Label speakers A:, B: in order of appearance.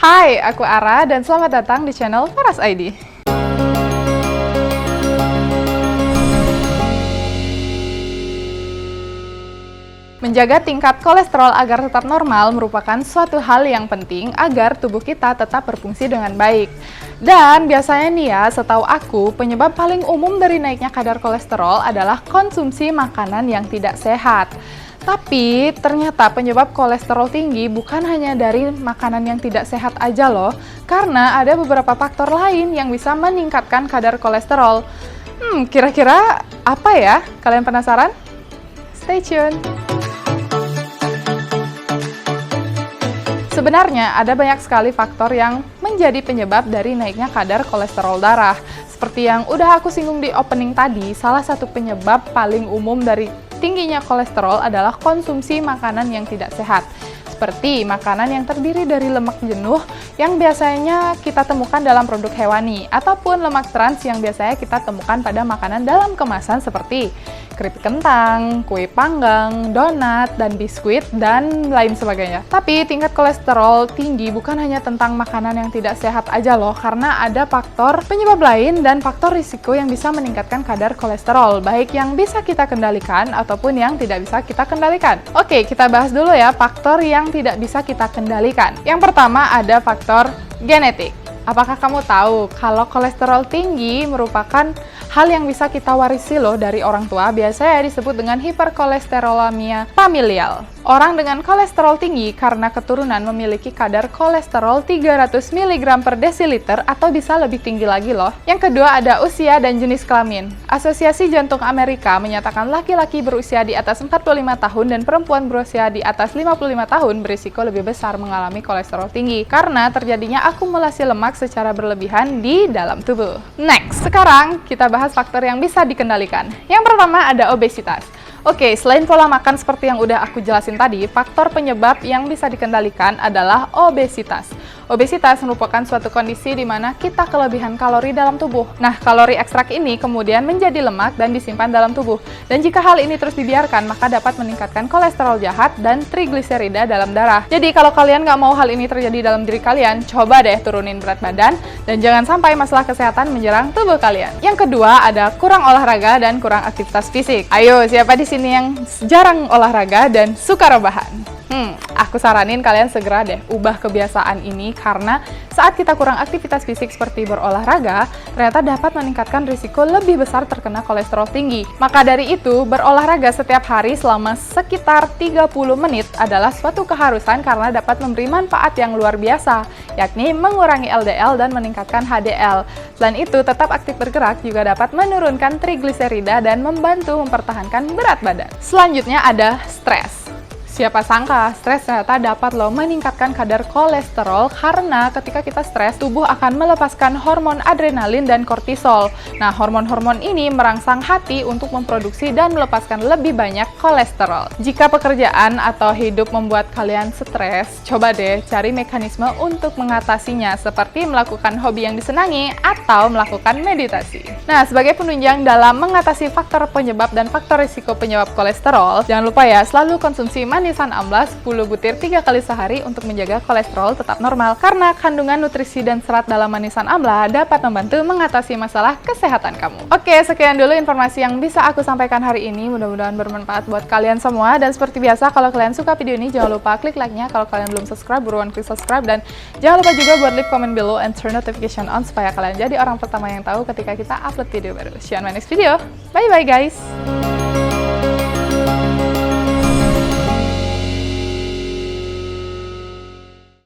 A: Hai, aku Ara dan selamat datang di channel Faras ID. Menjaga tingkat kolesterol agar tetap normal merupakan suatu hal yang penting agar tubuh kita tetap berfungsi dengan baik. Dan biasanya nih ya, setahu aku, penyebab paling umum dari naiknya kadar kolesterol adalah konsumsi makanan yang tidak sehat. Tapi ternyata penyebab kolesterol tinggi bukan hanya dari makanan yang tidak sehat aja loh, karena ada beberapa faktor lain yang bisa meningkatkan kadar kolesterol. Kira-kira apa ya? Kalian penasaran? Stay tune! Sebenarnya ada banyak sekali faktor yang menjadi penyebab dari naiknya kadar kolesterol darah. Seperti yang udah aku singgung di opening tadi, salah satu penyebab paling umum dari tingginya kolesterol adalah konsumsi makanan yang tidak sehat. Seperti makanan yang terdiri dari lemak jenuh yang biasanya kita temukan dalam produk hewani, ataupun lemak trans yang biasanya kita temukan pada makanan dalam kemasan seperti keripik kentang, kue panggang, donat, dan biskuit, dan lain sebagainya. Tapi tingkat kolesterol tinggi bukan hanya tentang makanan yang tidak sehat aja loh, karena ada faktor penyebab lain dan faktor risiko yang bisa meningkatkan kadar kolesterol, baik yang bisa kita kendalikan ataupun yang tidak bisa kita kendalikan. Oke, kita bahas dulu ya faktor yang tidak bisa kita kendalikan. Yang pertama ada faktor genetik. Apakah kamu tahu kalau kolesterol tinggi merupakan hal yang bisa kita warisi loh dari orang tua, biasanya disebut dengan hiperkolesterolemia familial. Orang dengan kolesterol tinggi karena keturunan memiliki kadar kolesterol 300 mg per desiliter atau bisa lebih tinggi lagi loh. Yang kedua ada usia dan jenis kelamin. Asosiasi Jantung Amerika menyatakan laki-laki berusia di atas 45 tahun dan perempuan berusia di atas 55 tahun berisiko lebih besar mengalami kolesterol tinggi karena terjadinya akumulasi lemak secara berlebihan di dalam tubuh. Next, sekarang kita bahas faktor yang bisa dikendalikan. Yang pertama ada obesitas. Oke, selain pola makan seperti yang udah aku jelasin tadi, faktor penyebab yang bisa dikendalikan adalah obesitas. Obesitas merupakan suatu kondisi di mana kita kelebihan kalori dalam tubuh. Nah, kalori ekstrak ini kemudian menjadi lemak dan disimpan dalam tubuh. Dan jika hal ini terus dibiarkan, maka dapat meningkatkan kolesterol jahat dan trigliserida dalam darah. Jadi, kalau kalian nggak mau hal ini terjadi dalam diri kalian, coba deh turunin berat badan dan jangan sampai masalah kesehatan menyerang tubuh kalian. Yang kedua, ada kurang olahraga dan kurang aktivitas fisik. Ayo, siapa di sini yang jarang olahraga dan suka rebahan? Aku saranin kalian segera deh ubah kebiasaan ini karena saat kita kurang aktivitas fisik seperti berolahraga, ternyata dapat meningkatkan risiko lebih besar terkena kolesterol tinggi. Maka dari itu, berolahraga setiap hari selama sekitar 30 menit adalah suatu keharusan karena dapat memberi manfaat yang luar biasa, yakni mengurangi LDL dan meningkatkan HDL. Selain itu, tetap aktif bergerak juga dapat menurunkan trigliserida dan membantu mempertahankan berat badan. Selanjutnya ada stres. Siapa sangka, stres ternyata dapat loh meningkatkan kadar kolesterol karena ketika kita stres, tubuh akan melepaskan hormon adrenalin dan kortisol. Nah, hormon-hormon ini merangsang hati untuk memproduksi dan melepaskan lebih banyak kolesterol. Jika pekerjaan atau hidup membuat kalian stres, coba deh cari mekanisme untuk mengatasinya seperti melakukan hobi yang disenangi atau melakukan meditasi. Nah, sebagai penunjang dalam mengatasi faktor penyebab dan faktor risiko penyebab kolesterol, jangan lupa ya selalu konsumsi manisan amla 10 butir 3 kali sehari untuk menjaga kolesterol tetap normal karena kandungan nutrisi dan serat dalam manisan amla dapat membantu mengatasi masalah kesehatan kamu. Oke, sekian dulu informasi yang bisa aku sampaikan hari ini, mudah-mudahan bermanfaat buat kalian semua dan seperti biasa kalau kalian suka video ini jangan lupa klik like-nya, kalau kalian belum subscribe buruan klik subscribe dan jangan lupa juga buat leave comment below and turn notification on supaya kalian jadi orang pertama yang tahu ketika kita upload video baru. See you on my next video. Bye bye guys.